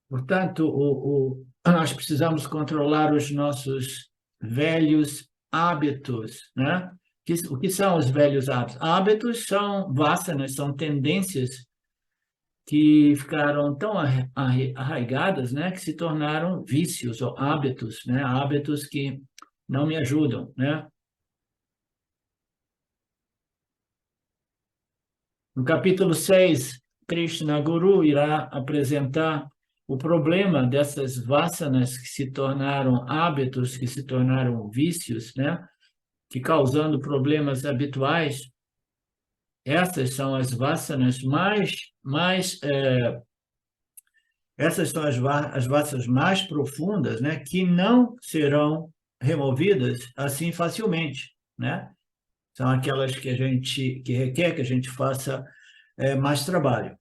Portanto, nós precisamos controlar os nossos velhos hábitos, né? O que são os velhos hábitos? Hábitos são vasanas, são tendências que ficaram tão arraigadas, né, que se tornaram vícios ou hábitos, né? Hábitos que não me ajudam, né? No capítulo 6, Krishna Guru irá apresentar o problema dessas vasanas que se tornaram hábitos, que se tornaram vícios, né? Que causando problemas habituais. Essas são as vasanas essas são as vasanas mais profundas, né? Que não serão removidas assim facilmente, né? São aquelas que requer que a gente faça mais trabalho.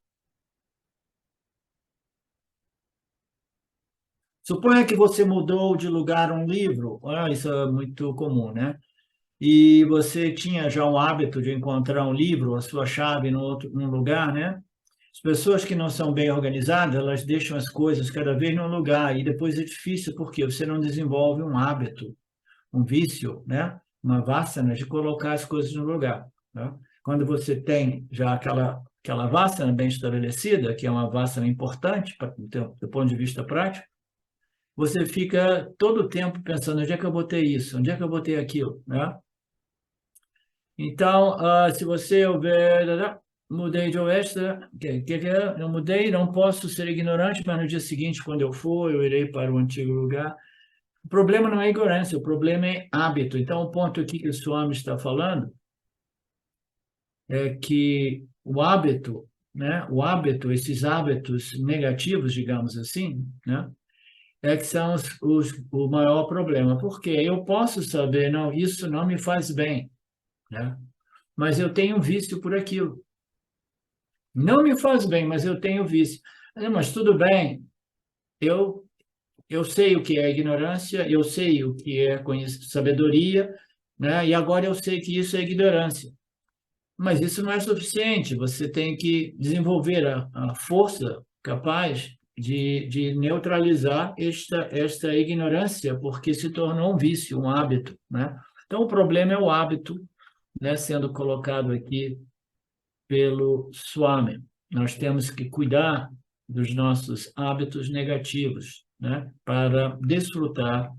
Suponha que você mudou de lugar um livro, isso é muito comum, né? E você tinha já o hábito de encontrar um livro, a sua chave num lugar, né? As pessoas que não são bem organizadas, elas deixam as coisas cada vez num lugar e depois é difícil porque você não desenvolve um hábito, um vício, né? Uma vasana de colocar as coisas no lugar, né? Quando você tem já aquela vasana bem estabelecida, que é uma vasana importante do ponto de vista prático, você fica todo o tempo pensando, onde é que eu botei isso? Onde é que eu botei aquilo? Né? Então, se você houver... Mudei de oeste, eu mudei, não posso ser ignorante, mas no dia seguinte, quando eu for, eu irei para o antigo lugar. O problema não é ignorância, o problema é hábito. Então, o ponto aqui que o Swami está falando é que o hábito, né? O hábito, esses hábitos negativos, digamos assim, né? É que são o maior problema. Porque eu posso saber, não, isso não me faz bem, né? Mas eu tenho um vício por aquilo. Não me faz bem, mas eu tenho vício. Mas tudo bem, eu, eu sei o que é ignorância, eu sei o que é sabedoria, né? E agora eu sei que isso é ignorância. Mas isso não é suficiente, você tem que desenvolver a força capaz de neutralizar esta ignorância, porque se tornou um vício, um hábito, né? Então, o problema é o hábito, né, sendo colocado aqui pelo Swami. Nós temos que cuidar dos nossos hábitos negativos, né, para desfrutar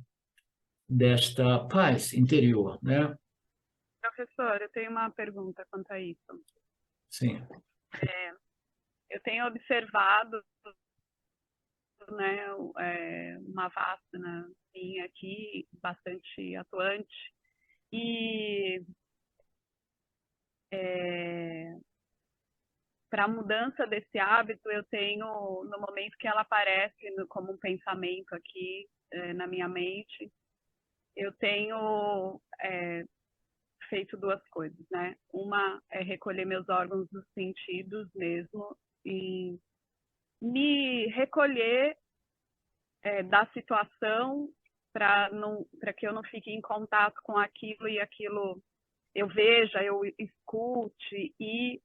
desta paz interior, né? Professor, eu tenho uma pergunta quanto a isso. Sim. Eu tenho observado, né, uma vasana minha aqui, bastante atuante, e para a mudança desse hábito, eu tenho, no momento que ela aparece como um pensamento aqui na minha mente, eu tenho feito duas coisas, né? Uma é recolher meus órgãos dos sentidos mesmo e me recolher da situação para que eu não fique em contato com aquilo e aquilo eu veja, eu escute e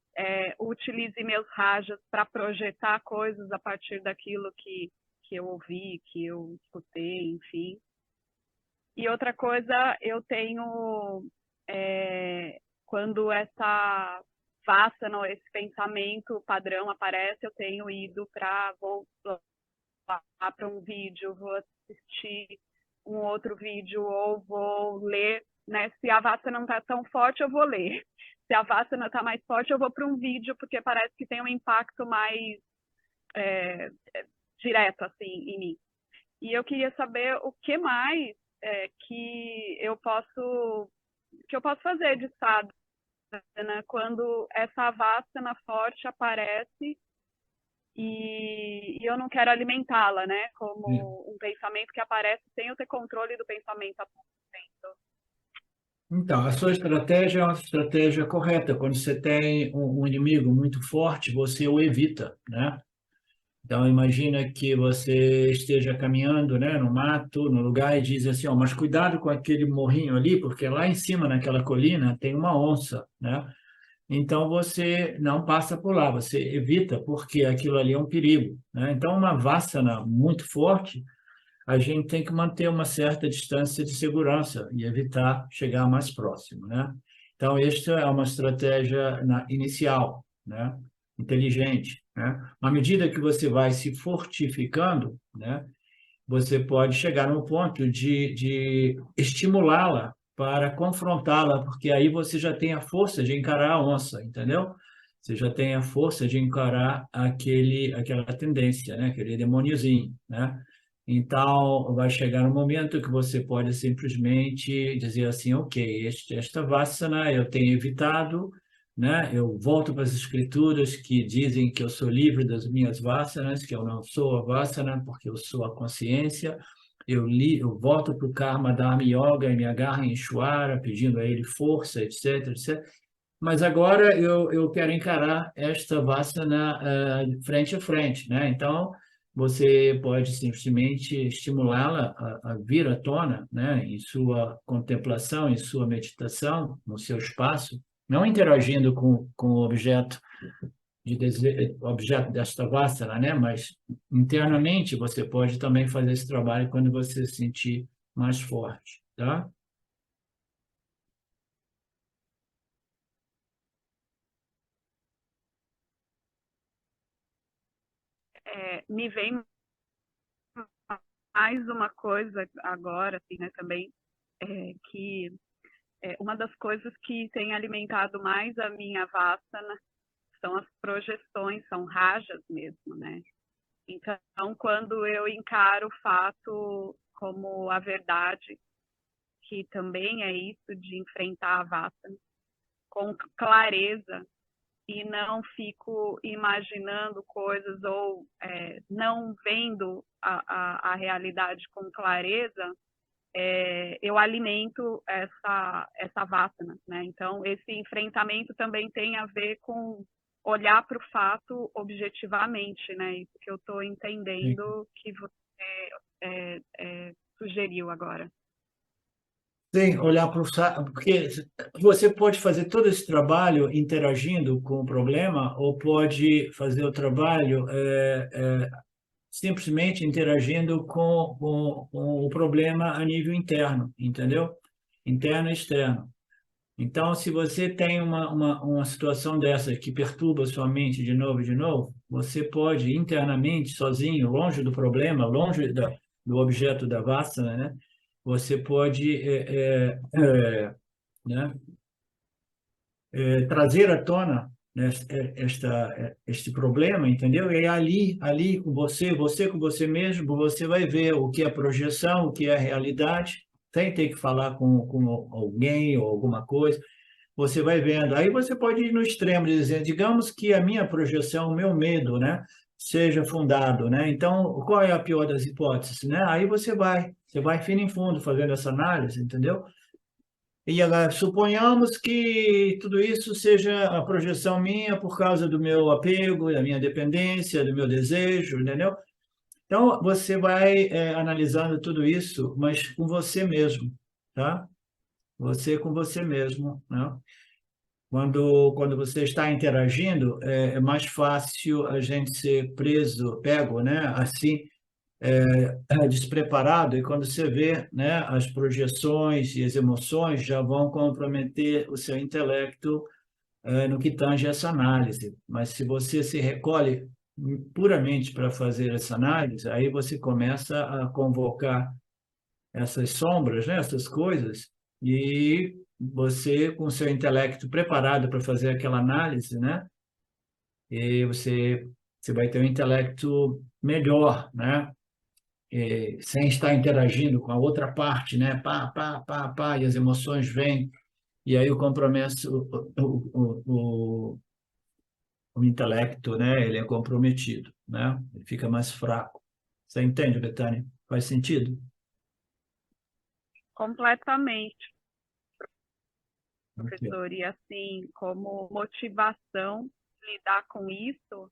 utilize meus rajas para projetar coisas a partir daquilo que eu ouvi, que eu escutei, enfim. E outra coisa, eu tenho, quando essa vasana, esse pensamento padrão aparece, eu tenho ido para voltar para um vídeo, vou assistir um outro vídeo ou vou ler, né? Se a vasana não está tão forte, eu vou ler. Se a vasana está mais forte, eu vou para um vídeo, porque parece que tem um impacto mais direto, assim, em mim. E eu queria saber o que mais que eu posso fazer de sadhana quando essa vasana forte aparece e eu não quero alimentá-la, né? Como um pensamento que aparece sem eu ter controle do pensamento a todo momento. Então, a sua estratégia é uma estratégia correta. Quando você tem um inimigo muito forte, você o evita, né? Então, imagina que você esteja caminhando, né, no mato, no lugar, e diz assim, ó, mas cuidado com aquele morrinho ali, porque lá em cima, naquela colina, tem uma onça, né? então você não passa por lá, você evita, porque aquilo ali é um perigo, né? Então, uma vassana muito forte, a gente tem que manter uma certa distância de segurança e evitar chegar mais próximo, né? Então, esta é uma estratégia inicial, né? Inteligente, né? À medida que você vai se fortificando, né? Você pode chegar no ponto de estimulá-la para confrontá-la, porque aí você já tem a força de encarar a onça, entendeu? Você já tem a força de encarar aquela tendência, né? Aquele demôniozinho, né? Então, vai chegar um momento que você pode simplesmente dizer assim, ok, esta vassana eu tenho evitado, né? Eu volto para as escrituras que dizem que eu sou livre das minhas vássanas, que eu não sou a vassana porque eu sou a consciência. Eu volto para o Karma Dharma Yoga e me agarro em Ishvara, pedindo a ele força, etc, etc. Mas agora eu quero encarar esta vassana frente a frente, né? Então, você pode simplesmente estimulá-la a vir à tona, né? Em sua contemplação, em sua meditação, no seu espaço, não interagindo com o objeto objeto desta vassana, né? Mas internamente você pode também fazer esse trabalho quando você se sentir mais forte, tá? Me vem mais uma coisa agora, assim, né, também, que uma das coisas que tem alimentado mais a minha vassana são as projeções, são rajas mesmo, né? Então, quando eu encaro o fato como a verdade, que também é isso de enfrentar a vassana com clareza e não fico imaginando coisas ou não vendo a realidade com clareza, eu alimento essa vassana, né? Então, esse enfrentamento também tem a ver com olhar para o fato objetivamente, né? Isso que eu estou entendendo que você sugeriu agora. Sim, olhar para o... Porque você pode fazer todo esse trabalho interagindo com o problema ou pode fazer o trabalho simplesmente interagindo com o problema a nível interno, entendeu? Interno e externo. Então, se você tem uma situação dessa que perturba sua mente de novo, você pode internamente, sozinho, longe do problema, longe do objeto da vassana, né? Você pode né, trazer à tona, né, este problema, entendeu? E ali com você com você mesmo, você vai ver o que é projeção, o que é realidade, sem ter que falar com alguém ou alguma coisa. Você vai vendo. Aí você pode ir no extremo, dizer, digamos que a minha projeção, o meu medo, né, seja fundado, né? Então, qual é a pior das hipóteses, né? Aí você vai fino em fundo fazendo essa análise, entendeu? E agora, suponhamos que tudo isso seja a projeção minha por causa do meu apego, da minha dependência, do meu desejo, entendeu? Então, você vai analisando tudo isso, mas com você mesmo, tá? Você com você mesmo, né? Quando você está interagindo, é mais fácil a gente ser preso, pego, né? Assim, despreparado, e quando você vê, né, as projeções e as emoções já vão comprometer o seu intelecto, no que tange essa análise. Mas se você se recolhe puramente para fazer essa análise, aí você começa a convocar essas sombras, né, essas coisas, e você, com o seu intelecto preparado para fazer aquela análise, né, e você vai ter um intelecto melhor, né, sem estar interagindo com a outra parte, né, pá, e as emoções vêm, e aí o compromisso, o intelecto, né, ele é comprometido, né, ele fica mais fraco. Você entende, Betânia? Faz sentido? Completamente, Ok. professor. E assim, como motivação lidar com isso,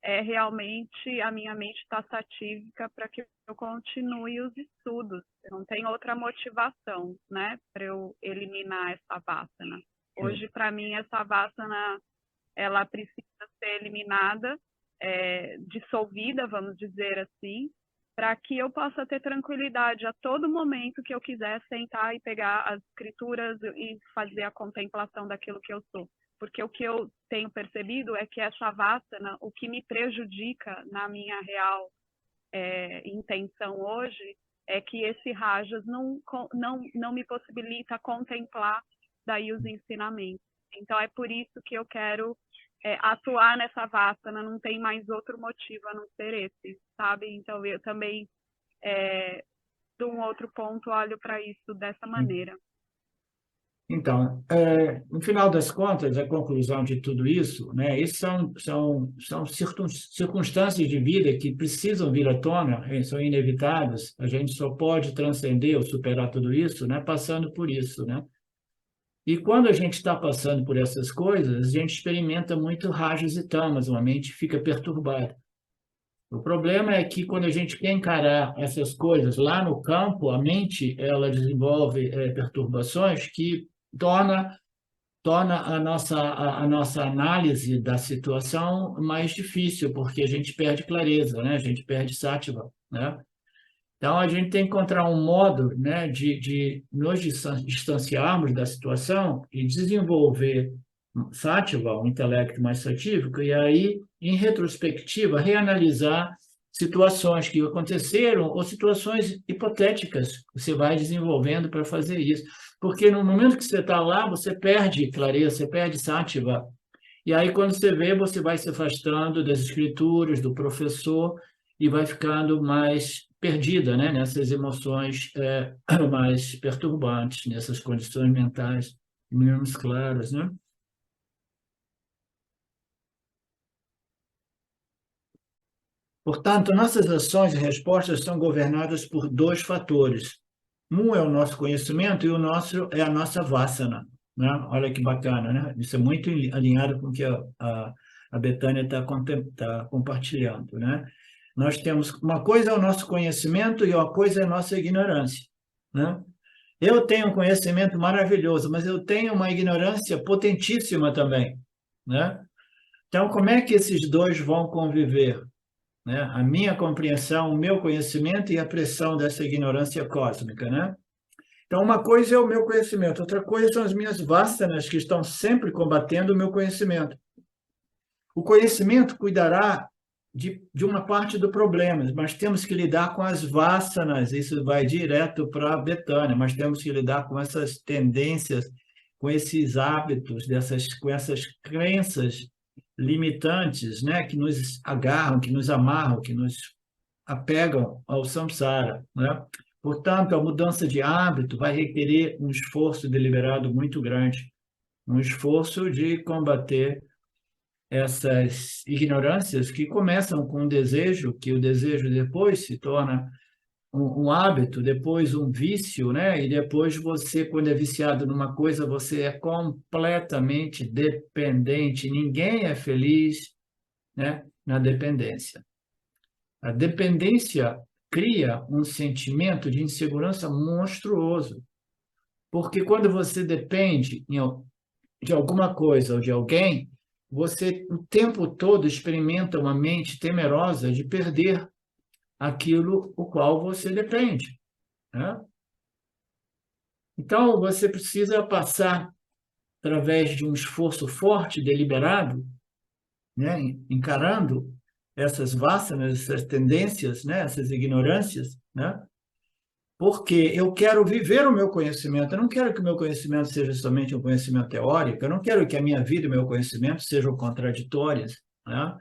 é realmente a minha mente taxatívica para que eu continue os estudos. Eu não tenho outra motivação, né, para eu eliminar essa vassana. Hoje, para mim, essa Vassana, ela precisa ser eliminada, dissolvida, vamos dizer assim, para que eu possa ter tranquilidade a todo momento que eu quiser sentar e pegar as escrituras e fazer a contemplação daquilo que eu sou. Porque o que eu tenho percebido é que essa Vassana, o que me prejudica na minha real intenção hoje, é que esse Rajas não me possibilita contemplar daí os ensinamentos. Então, é por isso que eu quero atuar nessa Vassana, não tem mais outro motivo a não ser esse, sabe? Então, eu também, de um outro ponto, olho para isso dessa maneira. Então, no final das contas, a conclusão de tudo isso, né, isso são circunstâncias de vida que precisam vir à tona, são inevitáveis. A gente só pode transcender ou superar tudo isso, né, passando por isso, né? E quando a gente está passando por essas coisas, a gente experimenta muito rajas e tamas, a mente fica perturbada. O problema é que quando a gente quer encarar essas coisas lá no campo, a mente ela desenvolve perturbações que torna a nossa análise da situação mais difícil, porque a gente perde clareza, né? A gente perde sátiva, né? Então, a gente tem que encontrar um modo, né, de nos distanciarmos da situação e desenvolver sátiva, um intelecto mais satívico, e aí, em retrospectiva, reanalisar situações que aconteceram ou situações hipotéticas que você vai desenvolvendo para fazer isso. Porque no momento que você está lá, você perde clareza, você perde sátiva. E aí, quando você vê, você vai se afastando das escrituras, do professor, e vai ficando mais perdida, né, nessas emoções mais perturbantes, nessas condições mentais menos claras, né? Portanto, nossas ações e respostas são governadas por dois fatores. Um é o nosso conhecimento e o nosso é a nossa vassana, né? Olha que bacana, né? Isso é muito alinhado com o que a Betânia tá compartilhando, né? Nós temos uma coisa é o nosso conhecimento e uma coisa é a nossa ignorância, né? Eu tenho um conhecimento maravilhoso, mas eu tenho uma ignorância potentíssima também, né? Então, como é que esses dois vão conviver, né? A minha compreensão, o meu conhecimento e a pressão dessa ignorância cósmica, né? Então, uma coisa é o meu conhecimento, outra coisa são as minhas vasanas que estão sempre combatendo o meu conhecimento. O conhecimento cuidará de uma parte do problema, mas temos que lidar com as vasanas, isso vai direto para a Betânia, mas temos que lidar com essas tendências, com esses hábitos, com essas crenças limitantes, né, que nos agarram, que nos amarram, que nos apegam ao samsara, né? Portanto, a mudança de hábito vai requerer um esforço deliberado muito grande, um esforço de combater essas ignorâncias que começam com um desejo, que o desejo depois se torna um hábito, depois um vício, né? E depois você, quando é viciado numa coisa, você é completamente dependente. Ninguém é feliz, né, na dependência. A dependência cria um sentimento de insegurança monstruoso, porque quando você depende de alguma coisa ou de alguém, você o tempo todo experimenta uma mente temerosa de perder aquilo o qual você depende, né? Então, você precisa passar através de um esforço forte, deliberado, né, encarando essas vássanas, essas tendências, né, essas ignorâncias, né? Porque eu quero viver o meu conhecimento, eu não quero que o meu conhecimento seja somente um conhecimento teórico, eu não quero que a minha vida e o meu conhecimento sejam contraditórias, né?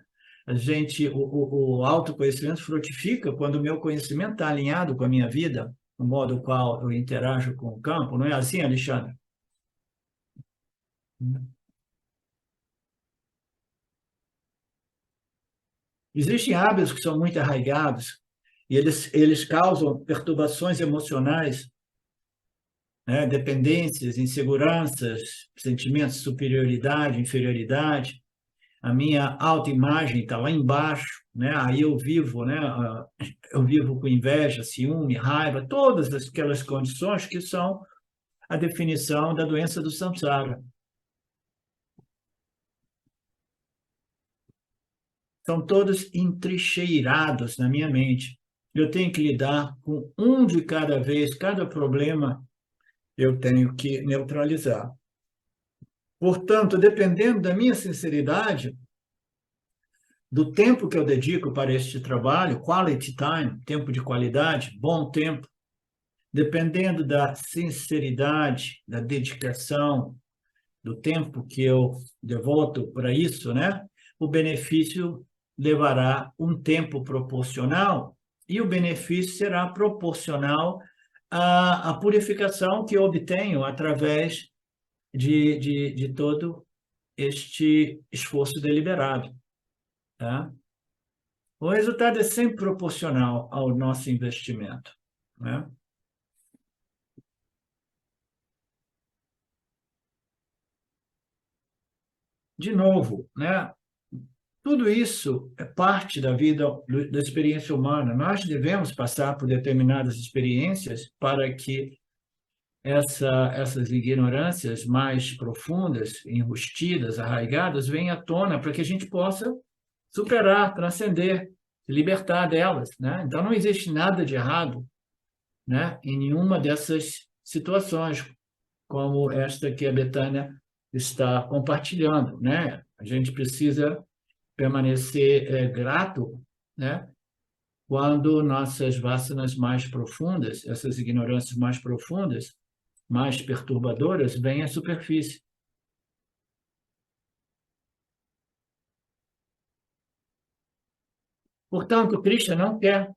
O autoconhecimento frutifica quando o meu conhecimento está alinhado com a minha vida, o modo qual eu interajo com o campo, não é assim, Alexandre? Existem hábitos que são muito arraigados e eles causam perturbações emocionais, né? Dependências, inseguranças, sentimentos de superioridade, inferioridade. A minha autoimagem está lá embaixo, né? Aí eu vivo, né? Eu vivo com inveja, ciúme, raiva, todas aquelas condições que são a definição da doença do samsara. são todos entrincheirados na minha mente. Eu tenho que lidar com um de cada vez, cada problema eu tenho que neutralizar. Portanto, dependendo da minha sinceridade, do tempo que eu dedico para este trabalho, quality time, tempo de qualidade, bom tempo, dependendo da sinceridade, da dedicação, do tempo que eu devoto para isso, né? O benefício levará um tempo proporcional e o benefício será proporcional à purificação que eu obtenho através de todo este esforço deliberado, tá? O resultado é sempre proporcional ao nosso investimento, né? De novo, né? Tudo isso é parte da vida, da experiência humana. Nós devemos passar por determinadas experiências para que essas ignorâncias mais profundas, enrustidas, arraigadas, venham à tona, para que a gente possa superar, transcender, se libertar delas, né? Então, não existe nada de errado, né, em nenhuma dessas situações, como esta que a Betânia está compartilhando, né? A gente precisa permanecer grato, né, quando nossas vasanas mais profundas, essas ignorâncias mais profundas, mais perturbadoras, vêm à superfície. Portanto, Krishna não quer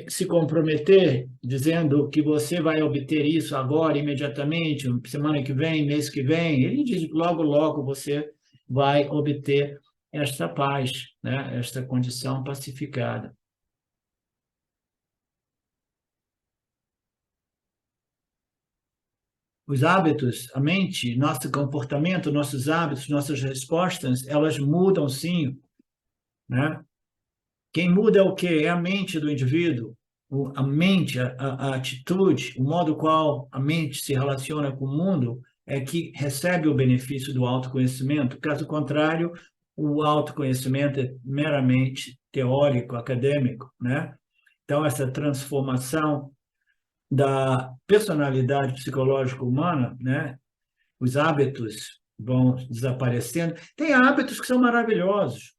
se comprometer dizendo que você vai obter isso agora, imediatamente, semana que vem, mês que vem. Ele diz que logo, logo você vai obter esta paz, né? Esta condição pacificada. Os hábitos, a mente, nosso comportamento, nossos hábitos, nossas respostas, elas mudam sim, né? Quem muda é o quê? É a mente do indivíduo, a mente, a atitude, o modo qual a mente se relaciona com o mundo é que recebe o benefício do autoconhecimento. Caso contrário, o autoconhecimento é meramente teórico, acadêmico, né? Então, essa transformação da personalidade psicológica humana, né? Os hábitos vão desaparecendo. Tem hábitos que são maravilhosos.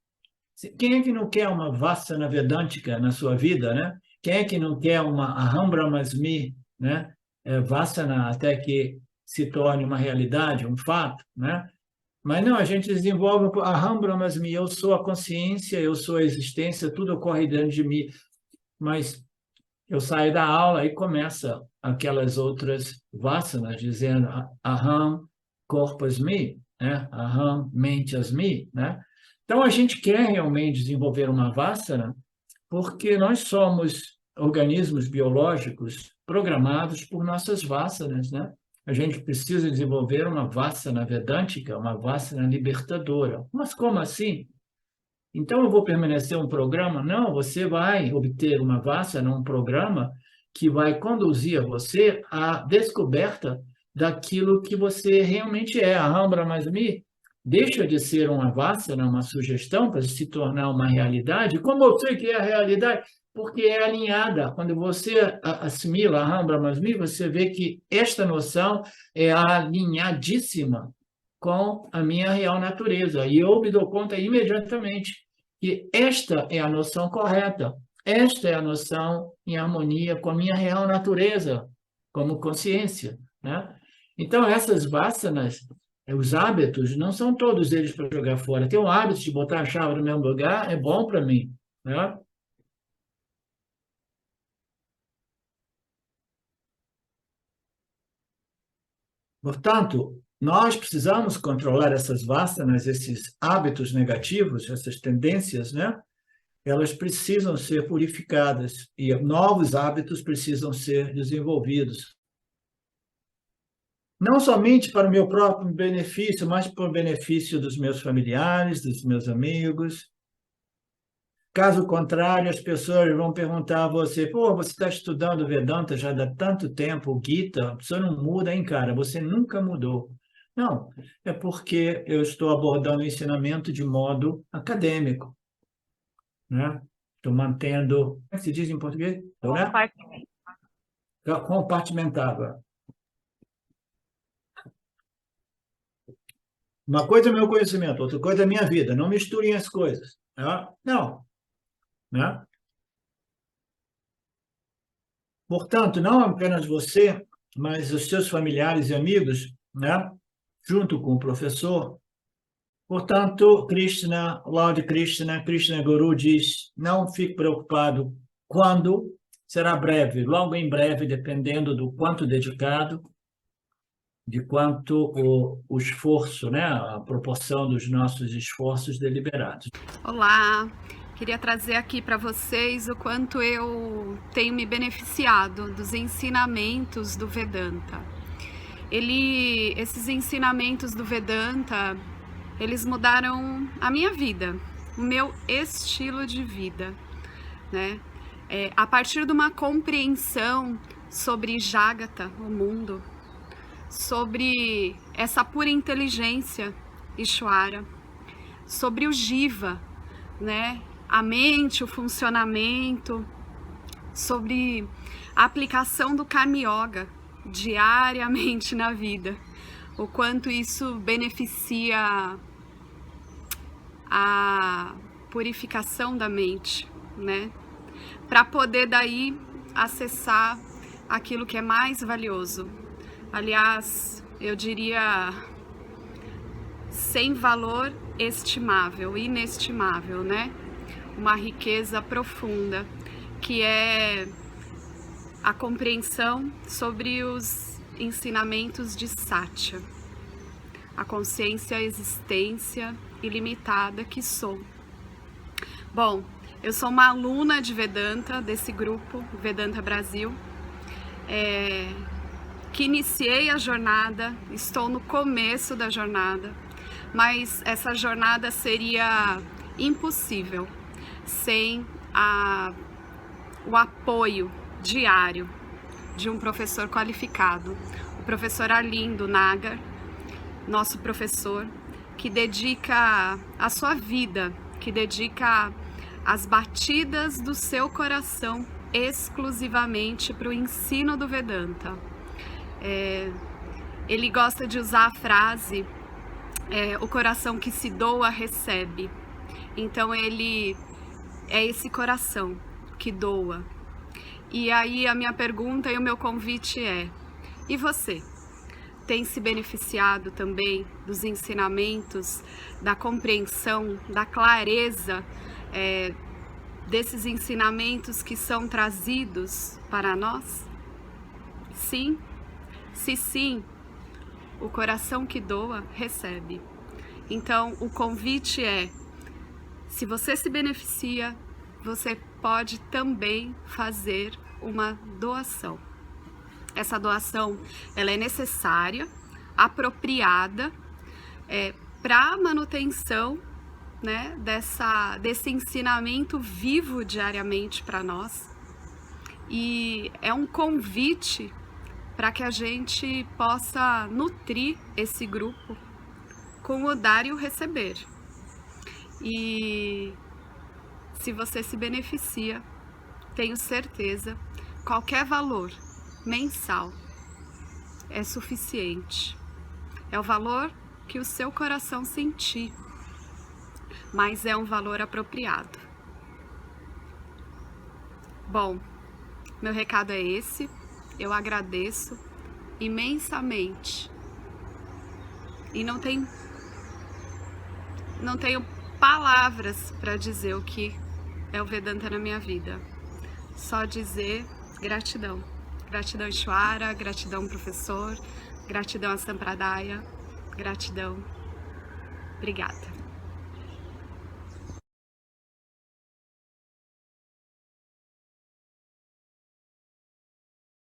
Quem é que não quer uma Vassana Vedântica na sua vida, né? Quem é que não quer uma Aham Brahmasmi, né? Vassana até que se torne uma realidade, um fato, né? Mas não, a gente desenvolve Aham Brahmasmi, eu sou a consciência, eu sou a existência, tudo ocorre dentro de mim. Mas eu saio da aula e começa aquelas outras vassanas dizendo Aham Corpus Me, né? Aham Mentes Me, né? Então, a gente quer realmente desenvolver uma vassana porque nós somos organismos biológicos programados por nossas vassanas, né? A gente precisa desenvolver uma vassana vedântica, uma vassana libertadora. Mas como assim? Então, eu vou permanecer um programa? Não, você vai obter uma vassana, um programa que vai conduzir a você à descoberta daquilo que você realmente é. A Rambra Masmi deixa de ser uma vassana, uma sugestão, para se tornar uma realidade. Como eu sei que é a realidade? Porque é alinhada. Quando você assimila a Rambra Masmi, você vê que esta noção é alinhadíssima com a minha real natureza. E eu me dou conta imediatamente que esta é a noção correta, esta é a noção em harmonia com a minha real natureza, como consciência, né? Então, essas vasanas, os hábitos, não são todos eles para jogar fora. Ter um hábito de botar a chave no mesmo lugar é bom para mim, né? Portanto, nós precisamos controlar essas vasanas, esses hábitos negativos, essas tendências, né? Elas precisam ser purificadas e novos hábitos precisam ser desenvolvidos. Não somente para o meu próprio benefício, mas para o benefício dos meus familiares, dos meus amigos. Caso contrário, as pessoas vão perguntar a você: pô, você está estudando Vedanta já há tanto tempo, o Gita, você não muda, hein, cara? Você nunca mudou. Não, é porque eu estou abordando o ensinamento de modo acadêmico. né? Estou mantendo, como é que se diz em português? Né? Compartimentado. Uma coisa é meu conhecimento, outra coisa é minha vida. Não misturem as coisas. Né? Não. Né? Portanto, não apenas você, mas os seus familiares e amigos, né? Junto com o professor. Portanto, Krishna, Lord Krishna, Krishna Guru diz, não fique preocupado quando, será breve, logo em breve, dependendo do quanto dedicado, de quanto o esforço, né? A proporção dos nossos esforços deliberados. Olá, queria trazer aqui para vocês o quanto eu tenho me beneficiado dos ensinamentos do Vedanta. Esses ensinamentos do Vedanta, eles mudaram a minha vida, o meu estilo de vida, né? A partir de uma compreensão sobre Jagata, o mundo, sobre essa pura inteligência, Ishvara, sobre o Jiva, né? A mente, o funcionamento, sobre a aplicação do Karma Yoga diariamente na vida, o quanto isso beneficia a purificação da mente, né? Para poder daí acessar aquilo que é mais valioso. Aliás, eu diria sem valor estimável, inestimável, né? Uma riqueza profunda, que é a compreensão sobre os ensinamentos de Satya, a consciência, a existência ilimitada que sou. Bom, eu sou uma aluna de Vedanta, desse grupo, Vedanta Brasil, que iniciei a jornada, estou no começo da jornada, mas essa jornada seria impossível sem o apoio diário de um professor qualificado, o professor Arlindo Nagar, nosso professor, que dedica a sua vida, que dedica as batidas do seu coração exclusivamente para o ensino do Vedanta. Ele gosta de usar a frase o coração que se doa recebe. Então ele é esse coração que doa. E aí a minha pergunta e o meu convite é: e você? Tem se beneficiado também dos ensinamentos, da compreensão, da clareza desses ensinamentos que são trazidos para nós? Sim? Se sim, o coração que doa recebe. Então o convite é: se você se beneficia, você pode também fazer uma doação. Essa doação, ela é necessária, apropriada, para a manutenção, né, desse ensinamento vivo diariamente para nós. E é um convite para que a gente possa nutrir esse grupo com o dar e o receber. E se você se beneficia, tenho certeza, qualquer valor mensal é suficiente. É o valor que o seu coração sentir, mas é um valor apropriado. Bom, meu recado é esse. Eu agradeço imensamente e não tenho palavras para dizer o que é o Vedanta na minha vida. Só dizer gratidão. Gratidão Ishvara, gratidão professor, gratidão a Sampradaya, gratidão. Obrigada.